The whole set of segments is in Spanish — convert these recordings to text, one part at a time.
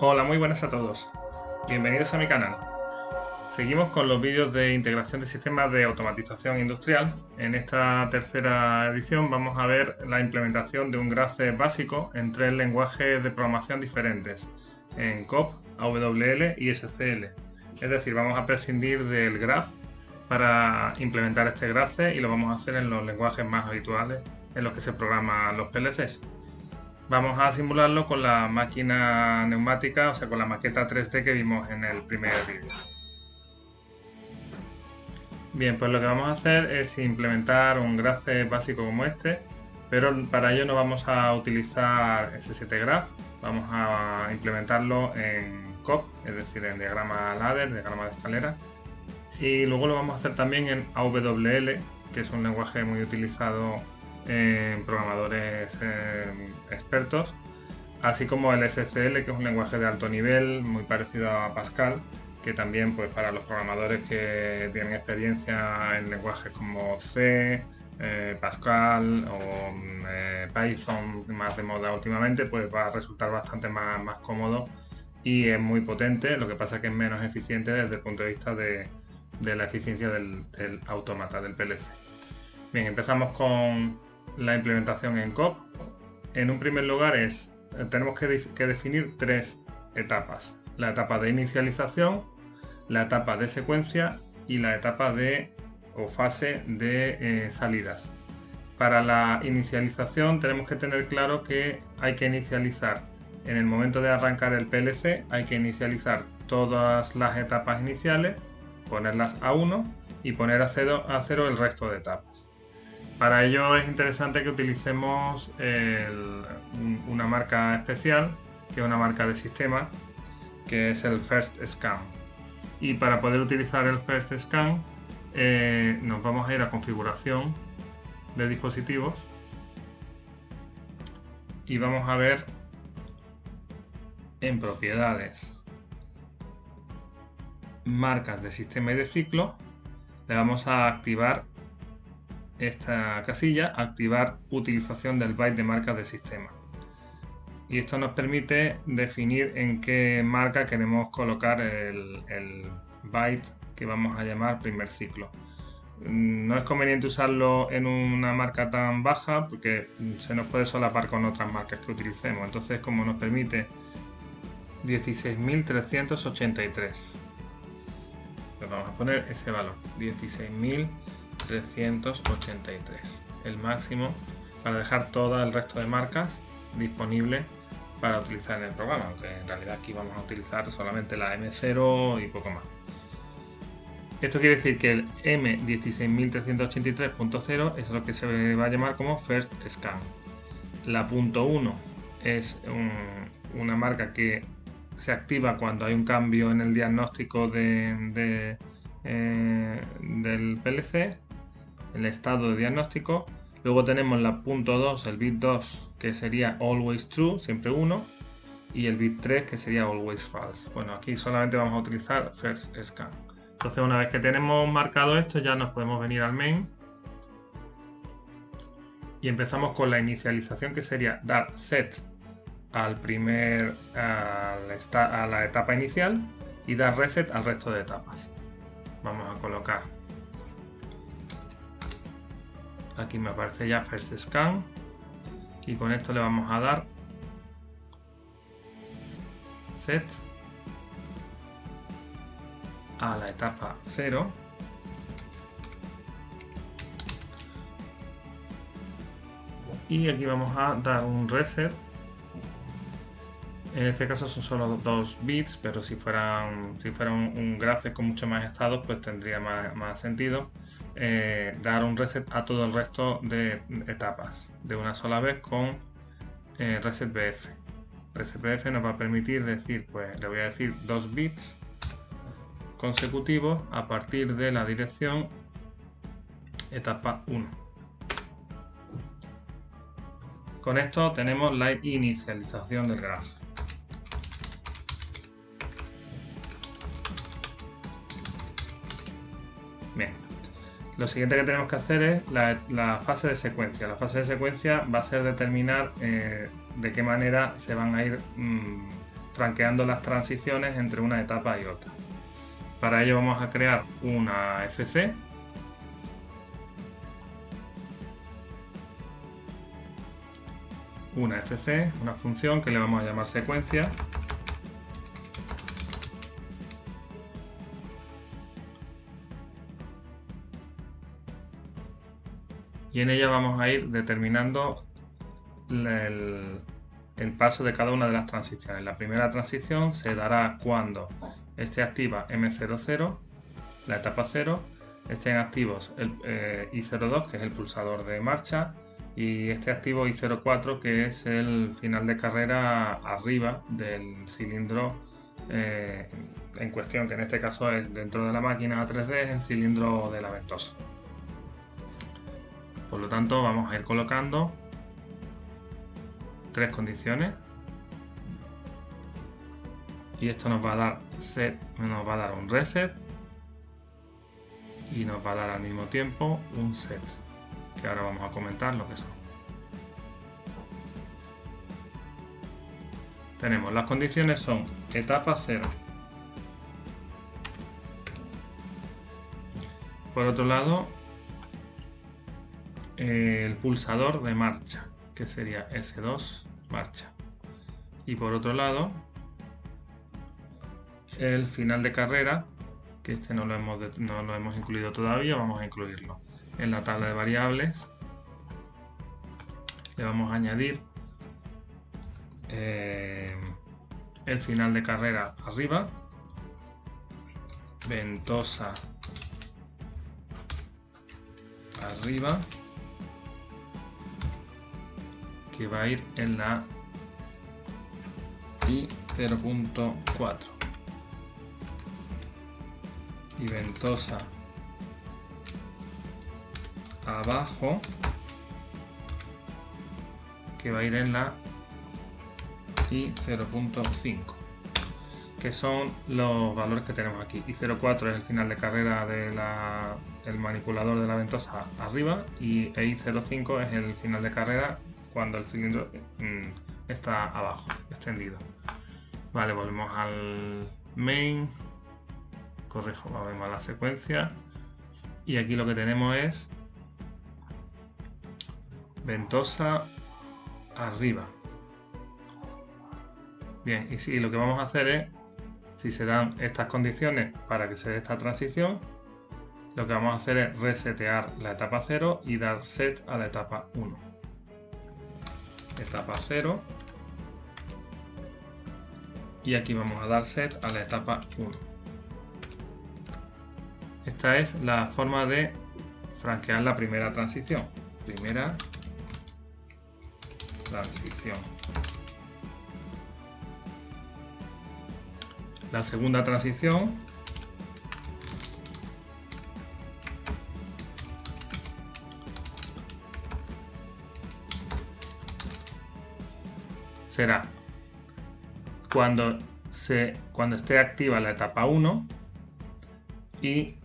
Hola, muy buenas a todos. Bienvenidos a mi canal. Seguimos con los vídeos de integración de sistemas de automatización industrial. En esta tercera edición vamos a ver la implementación de un graph básico en tres lenguajes de programación diferentes, en COP, AWL y SCL. Es decir, vamos a prescindir del graph para implementar este graph y lo vamos a hacer en los lenguajes más habituales en los que se programan los PLCs. Vamos a simularlo con la máquina neumática, o sea, con la maqueta 3D que vimos en el primer vídeo. Bien, pues lo que vamos a hacer es implementar un graph básico como este, pero para ello no vamos a utilizar S7Graph, vamos a implementarlo en COP, es decir, en diagrama ladder, diagrama de escalera, y luego lo vamos a hacer también en AWL, que es un lenguaje muy utilizado en programadores expertos, así como el SCL, que es un lenguaje de alto nivel, muy parecido a Pascal, que también pues para los programadores que tienen experiencia en lenguajes como C, Pascal o Python, más de moda últimamente, pues va a resultar bastante más cómodo y es muy potente, lo que pasa es que es menos eficiente desde el punto de vista de la eficiencia del autómata, del PLC. Bien, empezamos con la implementación en COP. En un primer lugar tenemos que definir tres etapas. La etapa de inicialización, la etapa de secuencia y la etapa o fase de salidas. Para la inicialización tenemos que tener claro que hay que inicializar en el momento de arrancar el PLC, hay que inicializar todas las etapas iniciales, ponerlas a 1 y poner a 0 el resto de etapas. Para ello es interesante que utilicemos una marca especial, que es una marca de sistema, que es el First Scan. Y para poder utilizar el First Scan, nos vamos a ir a configuración de dispositivos y vamos a ver en propiedades, marcas de sistema y de ciclo, le vamos a activar esta casilla, activar utilización del byte de marcas de sistema. Y esto nos permite definir en qué marca queremos colocar el byte que vamos a llamar primer ciclo. No es conveniente usarlo en una marca tan baja porque se nos puede solapar con otras marcas que utilicemos. Entonces, como nos permite 16.383, pues vamos a poner ese valor, 16.383, el máximo para dejar todo el resto de marcas disponibles para utilizar en el programa, aunque en realidad aquí vamos a utilizar solamente la M0 y poco más. Esto quiere decir que el M16383.0 es lo que se va a llamar como First Scan. La .1 es una marca que se activa cuando hay un cambio en el diagnóstico del PLC, el estado de diagnóstico. Luego tenemos la .2, el bit 2, que sería always true, siempre 1, y el bit 3, que sería always false. Bueno, aquí solamente vamos a utilizar First Scan. Entonces, una vez que tenemos marcado esto, ya nos podemos venir al main y empezamos con la inicialización, que sería dar set a la etapa inicial y dar reset al resto de etapas. Vamos a colocar, aquí me aparece ya First Scan y con esto le vamos a dar set a la etapa 0 y aquí vamos a dar un reset. En este caso son solo 2 bits, pero si fuera un graph con mucho más estados, pues tendría más sentido dar un reset a todo el resto de etapas de una sola vez con reset BF. Reset BF nos va a permitir decir, pues le voy a decir 2 bits consecutivos a partir de la dirección etapa 1. Con esto tenemos la inicialización del graph. Bien, lo siguiente que tenemos que hacer es la fase de secuencia. La fase de secuencia va a ser determinar de qué manera se van a ir franqueando las transiciones entre una etapa y otra. Para ello vamos a crear una FC. Una FC, una función que le vamos a llamar secuencia. Y en ella vamos a ir determinando el paso de cada una de las transiciones. La primera transición se dará cuando esté activa M00, la etapa 0, estén activos el I02, que es el pulsador de marcha, y esté activo I04, que es el final de carrera arriba del cilindro en cuestión, que en este caso es dentro de la máquina 3D, el cilindro de la ventosa. Por lo tanto, vamos a ir colocando 3 condiciones y esto nos va a dar nos va a dar un reset y nos va a dar al mismo tiempo un set, que ahora vamos a comentar lo que son. Tenemos las condiciones, son etapa 0. Por otro lado, el pulsador de marcha, que sería S2 marcha, y por otro lado el final de carrera, que este no lo hemos incluido todavía, vamos a incluirlo en la tabla de variables. Le vamos a añadir el final de carrera arriba, ventosa arriba, que va a ir en la I0.4 y ventosa abajo, que va a ir en la I0.5, que son los valores que tenemos aquí. I04 es el final de carrera del manipulador de la ventosa arriba, y I05 es el final de carrera cuando el cilindro está abajo, extendido. Vale, volvemos al main, corrijo, volvemos a la secuencia, y aquí lo que tenemos es ventosa arriba. Bien, y si lo que vamos a hacer es, si se dan estas condiciones para que se dé esta transición, lo que vamos a hacer es resetear la etapa 0 y dar set a la etapa 1. Etapa 0, y aquí vamos a dar set a la etapa 1. Esta es la forma de franquear la primera transición. Primera transición. La segunda transición será cuando esté activa la etapa 1 y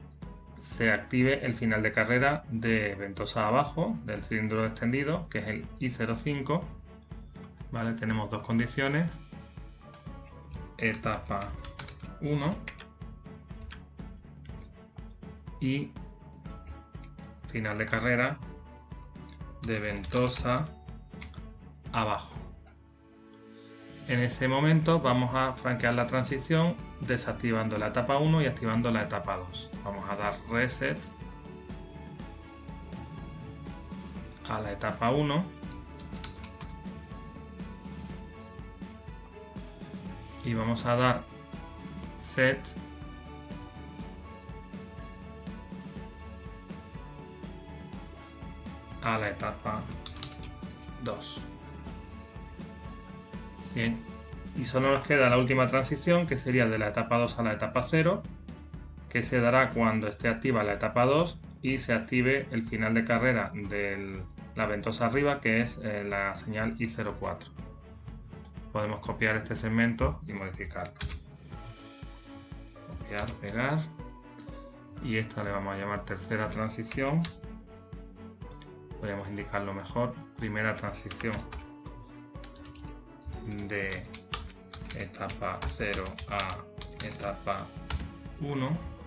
se active el final de carrera de ventosa abajo del cilindro extendido, que es el I05. Vale, tenemos dos condiciones: etapa 1 y final de carrera de ventosa abajo. En ese momento vamos a franquear la transición desactivando la etapa 1 y activando la etapa 2. Vamos a dar reset a la etapa 1 y vamos a dar set a la etapa 2. Bien, y solo nos queda la última transición, que sería de la etapa 2 a la etapa 0, que se dará cuando esté activa la etapa 2 y se active el final de carrera de la ventosa arriba, que es la señal I04. Podemos copiar este segmento y modificarlo. Copiar, pegar, y esta le vamos a llamar tercera transición. Podríamos indicarlo mejor: primera transición de etapa 0 a etapa 1.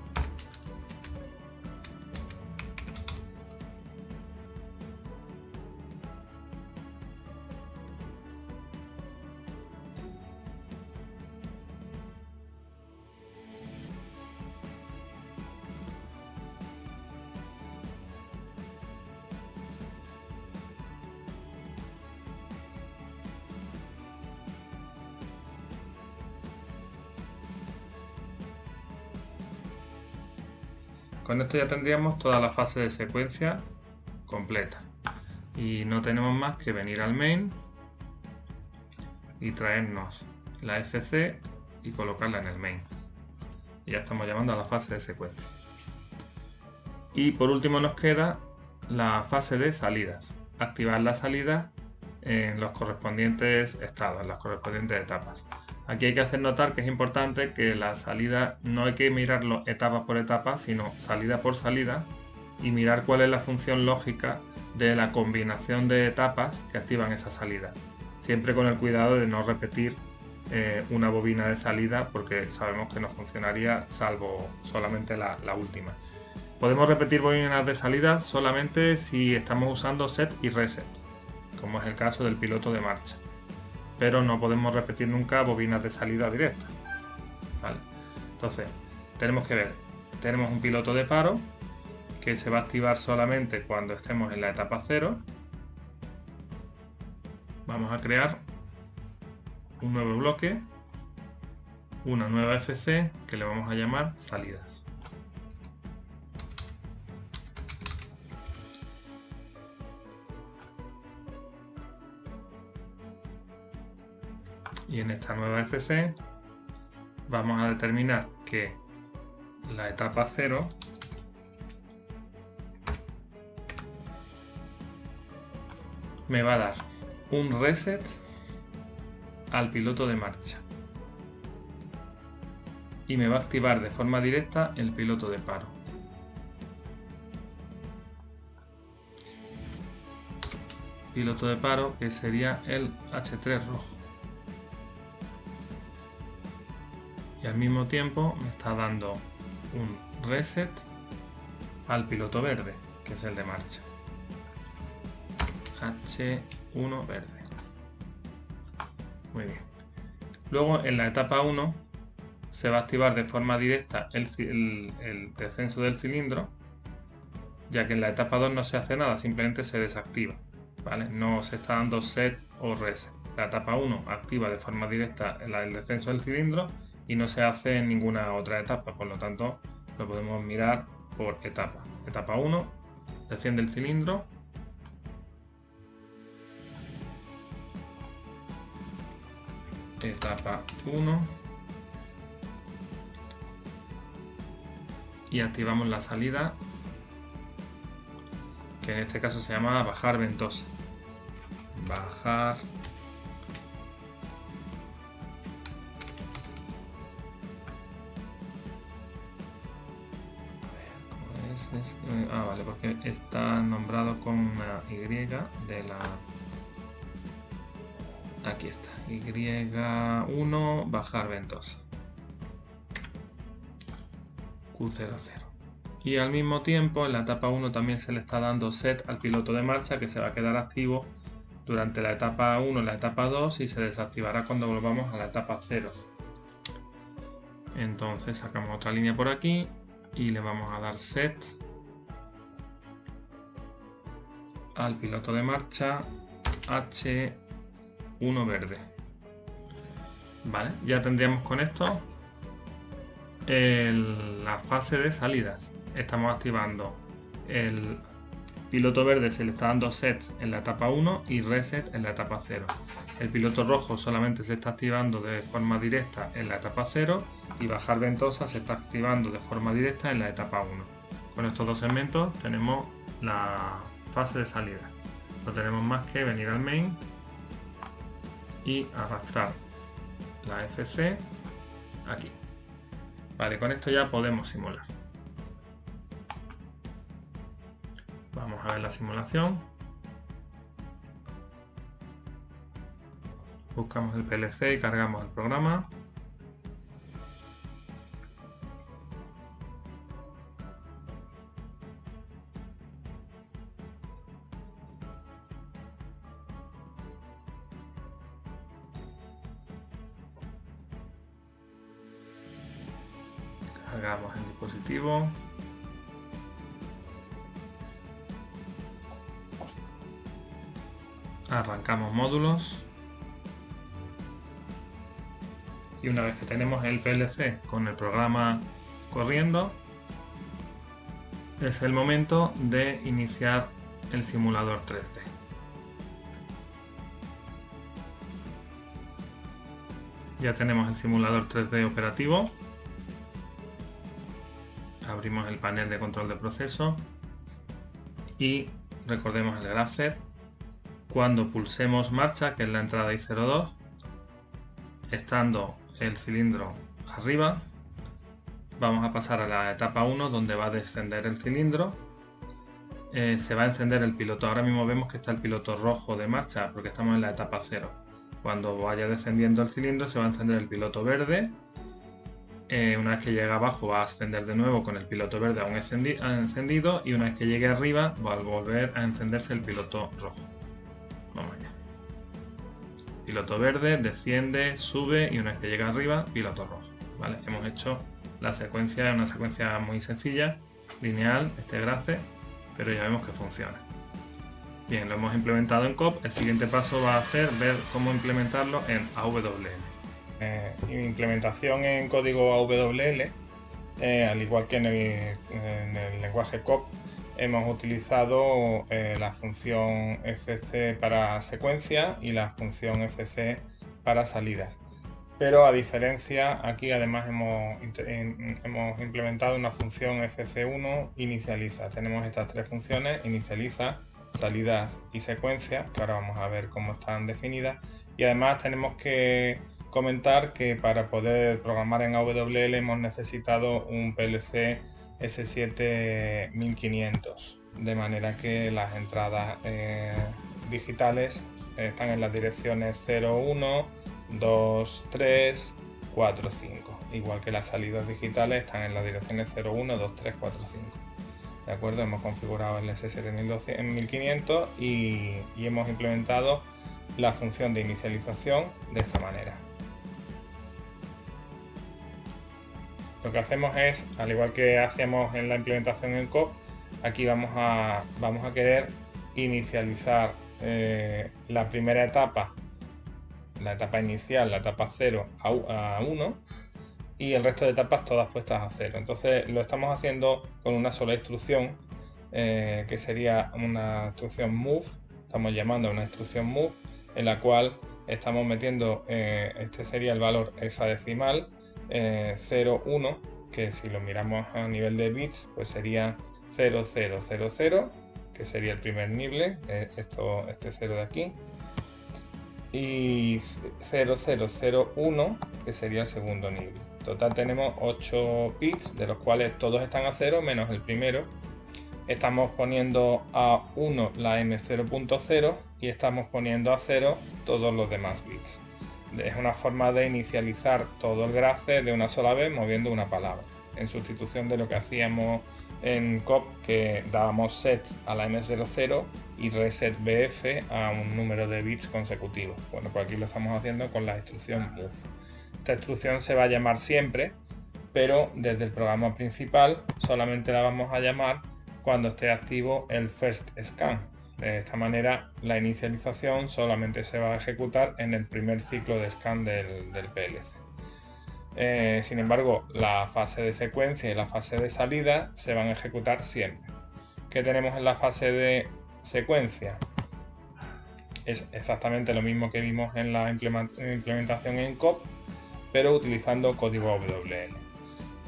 Con esto ya tendríamos toda la fase de secuencia completa. Y no tenemos más que venir al main y traernos la FC y colocarla en el main. Y ya estamos llamando a la fase de secuencia. Y por último nos queda la fase de salidas. Activar la salida en los correspondientes estados, en las correspondientes etapas. Aquí hay que hacer notar que es importante que la salida no hay que mirarlo etapa por etapa, sino salida por salida y mirar cuál es la función lógica de la combinación de etapas que activan esa salida. Siempre con el cuidado de no repetir una bobina de salida porque sabemos que no funcionaría salvo solamente la última. Podemos repetir bobinas de salida solamente si estamos usando set y reset, como es el caso del piloto de marcha. Pero no podemos repetir nunca bobinas de salida directa. ¿Vale? Entonces, tenemos que ver, tenemos un piloto de paro que se va a activar solamente cuando estemos en la etapa 0. Vamos a crear un nuevo bloque, una nueva FC que le vamos a llamar salidas. Y en esta nueva FC vamos a determinar que la etapa 0 me va a dar un reset al piloto de marcha y me va a activar de forma directa el piloto de paro. Piloto de paro que sería el H3 rojo. Y al mismo tiempo me está dando un reset al piloto verde, que es el de marcha. H1 verde. Muy bien. Luego en la etapa 1 se va a activar de forma directa el descenso del cilindro, ya que en la etapa 2 no se hace nada, simplemente se desactiva. ¿Vale? No se está dando set o reset. La etapa 1 activa de forma directa el descenso del cilindro y no se hace en ninguna otra etapa, por lo tanto lo podemos mirar por etapa. Etapa 1, desciende el cilindro. Etapa 1 y activamos la salida, que en este caso se llama bajar ventosa. Bajar vale, porque está nombrado con una Y de la... Aquí está, Y1, bajar ventosa. Q00. Y al mismo tiempo en la etapa 1 también se le está dando set al piloto de marcha, que se va a quedar activo durante la etapa 1 y la etapa 2 y se desactivará cuando volvamos a la etapa 0. Entonces sacamos otra línea por aquí y le vamos a dar set al piloto de marcha H1 verde. Vale, ya tendríamos con esto la fase de salidas. Estamos activando el piloto verde, se le está dando set en la etapa 1 y reset en la etapa 0. El piloto rojo solamente se está activando de forma directa en la etapa 0 y bajar ventosa se está activando de forma directa en la etapa 1. Con estos dos segmentos tenemos la fase de salida. No tenemos más que venir al main y arrastrar la FC aquí. Vale, con esto ya podemos simular. Vamos a ver la simulación. Buscamos el PLC y cargamos el programa. Cargamos el dispositivo. Arrancamos módulos. Y una vez que tenemos el PLC con el programa corriendo, es el momento de iniciar el simulador 3D. Ya tenemos el simulador 3D operativo. Abrimos el panel de control de proceso y recordemos el GraphSet. Cuando pulsemos marcha, que es la entrada I02, estando el cilindro arriba, vamos a pasar a la etapa 1, donde va a descender el cilindro. Se va a encender el piloto. Ahora mismo vemos que está el piloto rojo de marcha porque estamos en la etapa 0. Cuando vaya descendiendo el cilindro se va a encender el piloto verde. Una vez que llegue abajo va a ascender de nuevo con el piloto verde aún encendido, y una vez que llegue arriba va a volver a encenderse el piloto rojo. Vamos allá. Piloto verde, desciende, sube, y una vez que llega arriba, piloto rojo. ¿Vale? Hemos hecho la secuencia, una secuencia muy sencilla, lineal, este GraphSet, pero ya vemos que funciona. Bien, lo hemos implementado en COP. El siguiente paso va a ser ver cómo implementarlo en AWL. Implementación en código AWL, al igual que en el lenguaje COP, hemos utilizado la función FC para secuencia y la función FC para salidas. Pero a diferencia, aquí además hemos implementado una función FC1 inicializa. Tenemos estas tres funciones: inicializa, salidas y secuencia, que ahora vamos a ver cómo están definidas. Y además tenemos que comentar que para poder programar en AWL hemos necesitado un PLC S7 1500, de manera que las entradas digitales están en las direcciones 01, 2, 3, 4, 5, igual que las salidas digitales están en las direcciones 01, 2, 3, 4, 5. ¿De acuerdo? Hemos configurado el S7 1500 y hemos implementado la función de inicialización de esta manera. Lo que hacemos es, al igual que hacíamos en la implementación en COP, aquí vamos a querer inicializar la primera etapa, la etapa inicial, la etapa 0 a 1, y el resto de etapas todas puestas a 0. Entonces lo estamos haciendo con una sola instrucción, que sería una instrucción move. Estamos llamando a una instrucción move en la cual estamos metiendo, este sería el valor hexadecimal 01, que si lo miramos a nivel de bits, pues sería 0000, que sería el primer nivel, este 0 de aquí, y 0001, que sería el segundo nivel. En total tenemos 8 bits, de los cuales todos están a 0 menos el primero. Estamos poniendo a 1 la M0.0 y estamos poniendo a 0 todos los demás bits. Es una forma de inicializar todo el GraphSet de una sola vez moviendo una palabra, en sustitución de lo que hacíamos en COP, que dábamos set a la M00 y reset BF a un número de bits consecutivos. Bueno, pues aquí lo estamos haciendo con la instrucción move. Esta instrucción se va a llamar siempre, pero desde el programa principal solamente la vamos a llamar cuando esté activo el first scan. De esta manera, la inicialización solamente se va a ejecutar en el primer ciclo de scan del PLC. Sin embargo, la fase de secuencia y la fase de salida se van a ejecutar siempre. ¿Qué tenemos en la fase de secuencia? Es exactamente lo mismo que vimos en la implementación en COP, pero utilizando código AWL.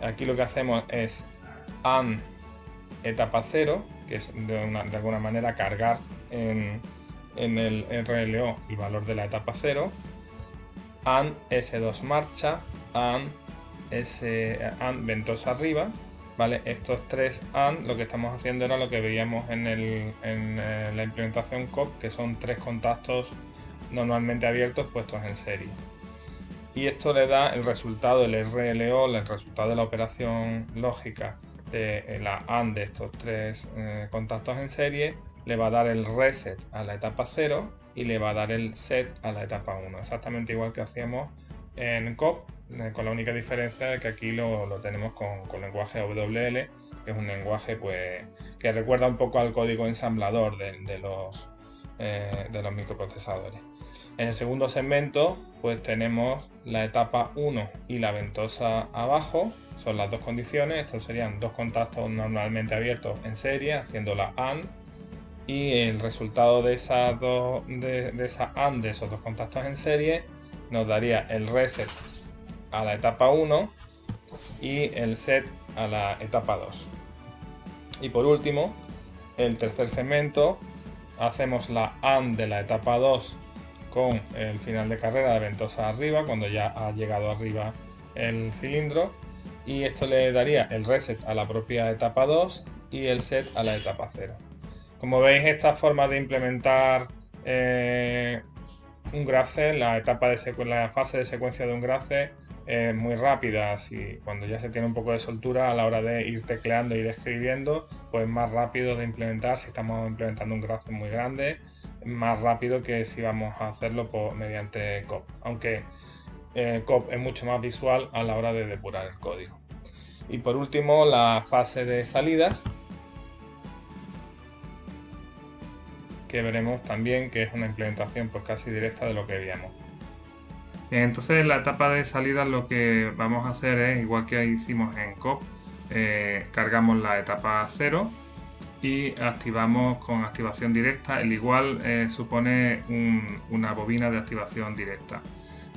Aquí lo que hacemos es AND etapa 0, que es de alguna manera cargar en el RLO el valor de la etapa 0, AND S2 marcha, AND ventosa arriba, ¿vale? Estos tres AND, lo que estamos haciendo era lo que veíamos en la implementación COP, que son tres contactos normalmente abiertos puestos en serie. Y esto le da el resultado, el RLO, el resultado de la operación lógica de la AND de estos tres contactos en serie, le va a dar el reset a la etapa 0 y le va a dar el set a la etapa 1, exactamente igual que hacíamos en COP, con la única diferencia de que aquí lo tenemos con lenguaje WL, que es un lenguaje pues, que recuerda un poco al código ensamblador de los microprocesadores. En el segundo segmento pues tenemos la etapa 1 y la ventosa abajo, son las dos condiciones. Estos serían dos contactos normalmente abiertos en serie haciendo la AND, y el resultado de esa AND de esos dos contactos en serie nos daría el reset a la etapa 1 y el set a la etapa 2. Y por último, el tercer segmento, hacemos la AND de la etapa 2 con el final de carrera de ventosa arriba, cuando ya ha llegado arriba el cilindro, y esto le daría el reset a la propia etapa 2 y el set a la etapa 0. Como veis, esta forma de implementar un grace, la fase de secuencia de un grace, es muy rápida. Cuando ya se tiene un poco de soltura a la hora de ir tecleando e ir escribiendo, pues más rápido de implementar. Si estamos implementando un grace muy grande, más rápido que si vamos a hacerlo mediante COP, aunque COP es mucho más visual a la hora de depurar el código. Y por último, la fase de salidas, que veremos también que es una implementación pues casi directa de lo que veíamos. Bien, entonces en la etapa de salida lo que vamos a hacer es, igual que hicimos en COP, cargamos la etapa 0 y activamos con activación directa. El igual supone una bobina de activación directa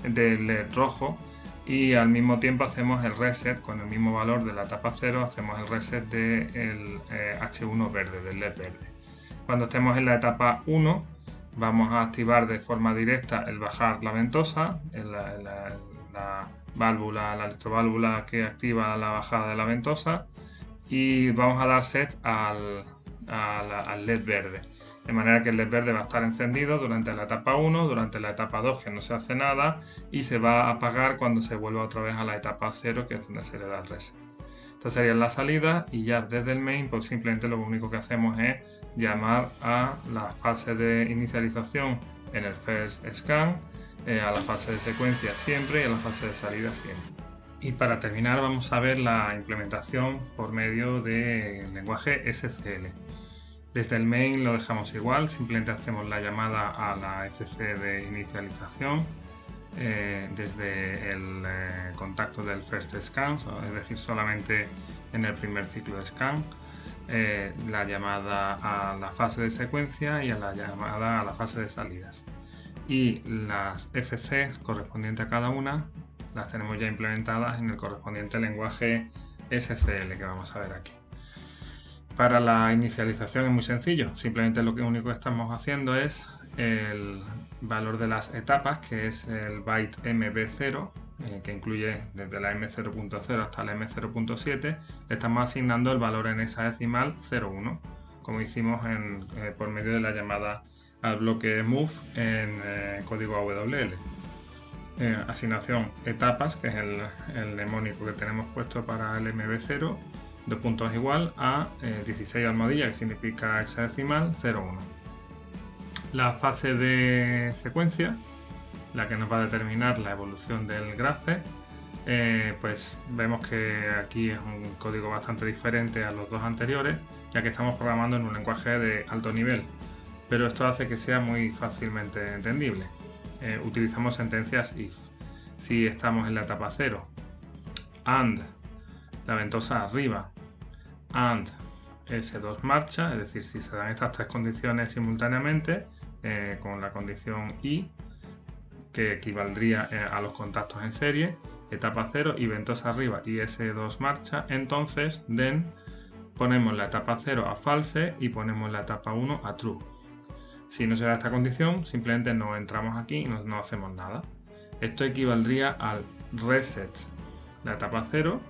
del LED rojo, y al mismo tiempo hacemos el reset con el mismo valor de la etapa 0, hacemos el reset del H1 verde, del LED verde. Cuando estemos en la etapa 1, vamos a activar de forma directa el bajar la ventosa, la válvula, la electroválvula que activa la bajada de la ventosa, y vamos a dar set al LED verde. De manera que el LED verde va a estar encendido durante la etapa 1, durante la etapa 2 que no se hace nada, y se va a apagar cuando se vuelva otra vez a la etapa 0, que es donde se le da el reset. Esta sería la salida, y ya desde el main pues simplemente lo único que hacemos es llamar a la fase de inicialización en el first scan, a la fase de secuencia siempre y a la fase de salida siempre. Y para terminar vamos a ver la implementación por medio del lenguaje SCL. Desde el main lo dejamos igual, simplemente hacemos la llamada a la FC de inicialización desde el contacto del first scan, es decir, solamente en el primer ciclo de scan, la llamada a la fase de secuencia y a la llamada a la fase de salidas. Y las FC correspondientes a cada una las tenemos ya implementadas en el correspondiente lenguaje SCL que vamos a ver aquí. Para la inicialización es muy sencillo, simplemente lo único que estamos haciendo es el valor de las etapas, que es el byte MB0, que incluye desde la M0.0 hasta la M0.7, le estamos asignando el valor en hexadecimal 01, como hicimos por medio de la llamada al bloque move en código AWL. Asignación etapas, que es el mnemónico que tenemos puesto para el MB0, dos puntos igual a 16 almohadilla, que significa hexadecimal 01. La fase de secuencia, la que nos va a determinar la evolución del grace, pues vemos que aquí es un código bastante diferente a los dos anteriores, ya que estamos programando en un lenguaje de alto nivel, pero esto hace que sea muy fácilmente entendible. Utilizamos sentencias if. Si estamos en la etapa 0, AND la ventosa arriba, AND S2 marcha, es decir, si se dan estas tres condiciones simultáneamente, con la condición I, que equivaldría a los contactos en serie, etapa 0 y ventosa arriba y S2 marcha, entonces then ponemos la etapa 0 a false y ponemos la etapa 1 a true. Si no se da esta condición, simplemente no entramos aquí y no hacemos nada. Esto equivaldría al reset la etapa 0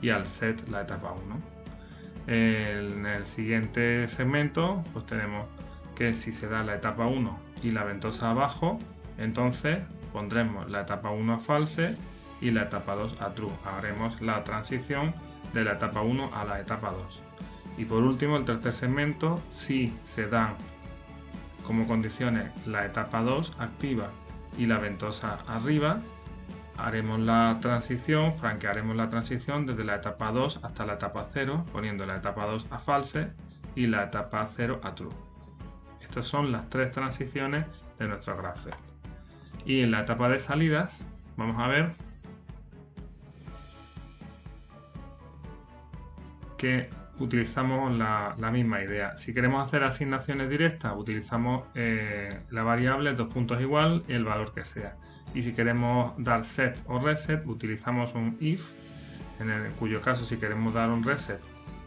y al set la etapa 1. En el siguiente segmento pues tenemos que si se da la etapa 1 y la ventosa abajo, Entonces pondremos la etapa 1 a false y la etapa 2 a true. Haremos la transición de la etapa 1 a la etapa 2. Y por último, el tercer segmento, si se dan como condiciones la etapa 2 activa y la ventosa arriba, haremos la transición, franquearemos la transición desde la etapa 2 hasta la etapa 0, poniendo la etapa 2 a false y la etapa 0 a true. Estas son las tres transiciones de nuestro GraphFet. Y en la etapa de salidas, vamos a ver que utilizamos la misma idea. Si queremos hacer asignaciones directas, utilizamos la variable dos puntos igual y el valor que sea. Y si queremos dar set o reset, utilizamos un if, en cuyo caso si queremos dar un reset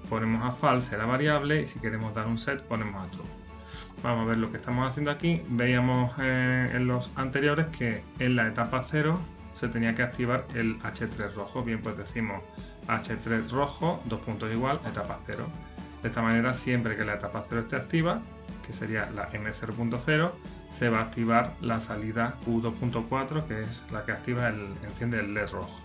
ponemos a false la variable y si queremos dar un set ponemos a true. Vamos a ver lo que estamos haciendo aquí. Veíamos en los anteriores que en la etapa 0 se tenía que activar el H3 rojo. Bien, pues decimos H3 rojo, dos puntos igual, etapa 0. De esta manera, siempre que la etapa 0 esté activa, que sería la M0.0, se va a activar la salida Q2.4, que es la que activa enciende el LED rojo.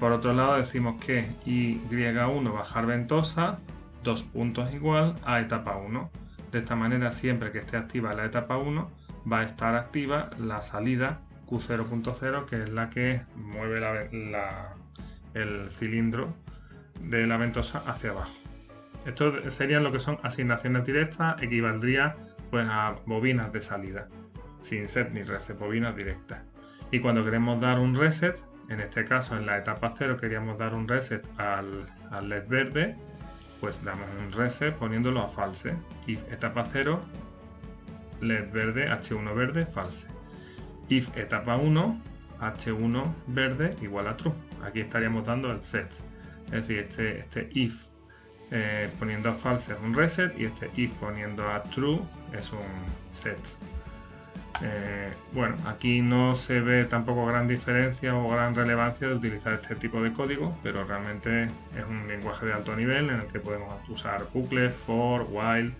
Por otro lado, decimos que Y1 bajar ventosa, dos puntos igual a etapa 1. De esta manera, siempre que esté activa la etapa 1, va a estar activa la salida Q0.0, que es la que mueve el cilindro de la ventosa hacia abajo. Esto serían lo que son asignaciones directas, equivaldría pues a bobinas de salida, sin set ni reset, bobinas directas. Y cuando queremos dar un reset, en este caso en la etapa 0 queríamos dar un reset al LED verde, pues damos un reset poniéndolo a false. If etapa 0, LED verde, H1 verde, false. If etapa 1, H1 verde igual a true. Aquí estaríamos dando el set. Es decir, este if poniendo a false es un reset y este if poniendo a true es un set. Bueno, aquí no se ve tampoco gran diferencia o gran relevancia de utilizar este tipo de código, pero realmente es un lenguaje de alto nivel en el que podemos usar bucles, for, while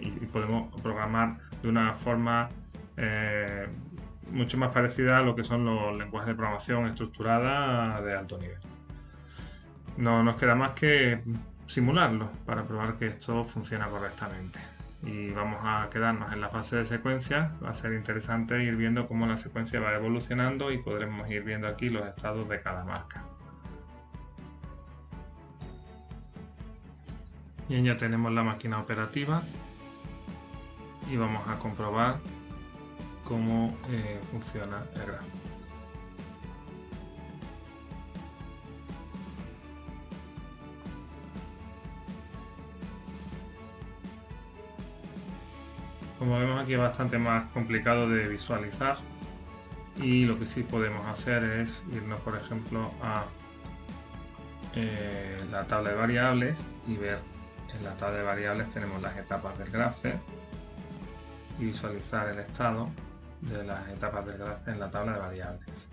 y podemos programar de una forma mucho más parecida a lo que son los lenguajes de programación estructurada de alto nivel. No nos queda más que simularlo para probar que esto funciona correctamente. Y vamos a quedarnos en la fase de secuencia. Va a ser interesante ir viendo cómo la secuencia va evolucionando y podremos ir viendo aquí los estados de cada marca. Bien, ya tenemos la máquina operativa y vamos a comprobar cómo funciona el grafo. Como vemos aquí es bastante más complicado de visualizar y lo que sí podemos hacer es irnos por ejemplo a la tabla de variables y ver en la tabla de variables tenemos las etapas del GraphFet y visualizar el estado de las etapas del GraphFet en la tabla de variables.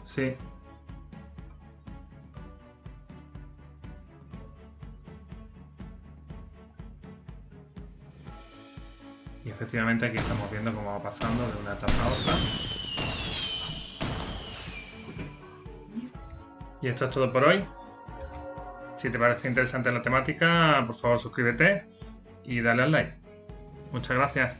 Sí. Y efectivamente aquí estamos viendo cómo va pasando de una etapa a otra. Y esto es todo por hoy. Si te parece interesante la temática, por favor suscríbete y dale al like. Muchas gracias.